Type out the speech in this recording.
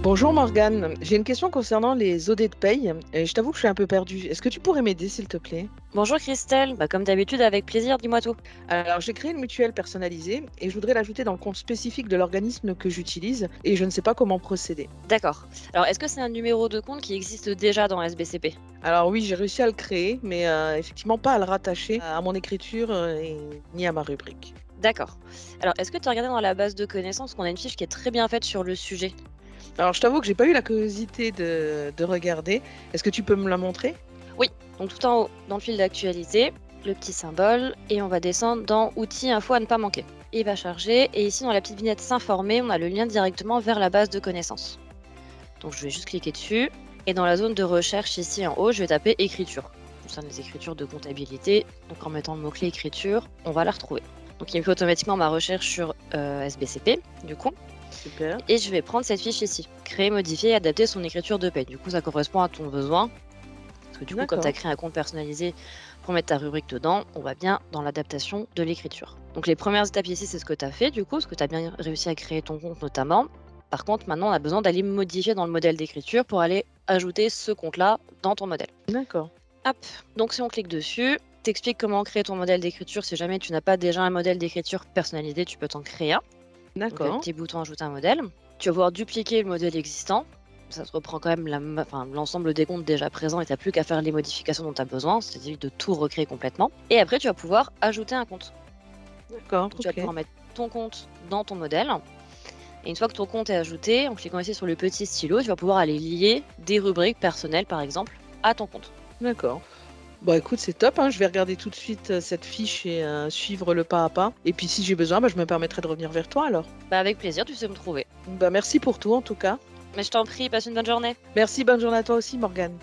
Bonjour Morgane, j'ai une question concernant les OD de paye et je t'avoue que je suis un peu perdue. Est-ce que tu pourrais m'aider s'il te plaît? Bonjour Christelle, comme d'habitude avec plaisir, dis-moi tout. Alors j'ai créé une mutuelle personnalisée et je voudrais l'ajouter dans le compte spécifique de l'organisme que j'utilise et je ne sais pas comment procéder. D'accord. Alors est-ce que c'est un numéro de compte qui existe déjà dans SBCP? Alors oui, j'ai réussi à le créer, mais effectivement pas à le rattacher à mon écriture ni à ma rubrique. D'accord. Alors est-ce que tu as regardé dans la base de connaissances qu'on a une fiche qui est très bien faite sur le sujet? Alors je t'avoue que j'ai pas eu la curiosité de regarder. Est-ce que tu peux me la montrer? Oui, donc tout en haut, dans le fil d'actualité, le petit symbole, et on va descendre dans outils info à ne pas manquer. Il va charger, et ici dans la petite vignette s'informer, on a le lien directement vers la base de connaissances. Donc je vais juste cliquer dessus, et dans la zone de recherche ici en haut, je vais taper écriture. Ça concerne les écritures de comptabilité, donc en mettant le mot-clé écriture, on va la retrouver. Donc il me fait automatiquement ma recherche sur SBCP, du coup. Super. Et je vais prendre cette fiche ici, créer, modifier et adapter son écriture de paie. Du coup, ça correspond à ton besoin. Parce que du coup, comme tu as D'accord. créé un compte personnalisé pour mettre ta rubrique dedans, on va bien dans l'adaptation de l'écriture. Donc les premières étapes ici, c'est ce que tu as fait, du coup, parce que tu as bien réussi à créer ton compte notamment. Par contre, maintenant, on a besoin d'aller modifier dans le modèle d'écriture pour aller ajouter ce compte-là dans ton modèle. D'accord. Hop, donc si on clique dessus, t'explique comment créer ton modèle d'écriture. Si jamais tu n'as pas déjà un modèle d'écriture personnalisé, tu peux t'en créer un. Donc le D'accord. petit bouton ajouter un modèle. Tu vas pouvoir dupliquer le modèle existant. Ça se reprend quand même l'ensemble des comptes déjà présents et tu n'as plus qu'à faire les modifications dont tu as besoin, c'est-à-dire de tout recréer complètement. Et après, tu vas pouvoir ajouter un compte. D'accord. Donc, tu vas Ok. pouvoir mettre ton compte dans ton modèle. Et une fois que ton compte est ajouté, en cliquant ici sur le petit stylo, tu vas pouvoir aller lier des rubriques personnelles, par exemple, à ton compte. D'accord. Bon, écoute, c'est top, hein. Je vais regarder tout de suite cette fiche et suivre le pas à pas. Et puis, si j'ai besoin, je me permettrai de revenir vers toi alors. Avec plaisir, tu sais me trouver. Merci pour tout en tout cas. Mais je t'en prie, passe une bonne journée. Merci, bonne journée à toi aussi, Morgane.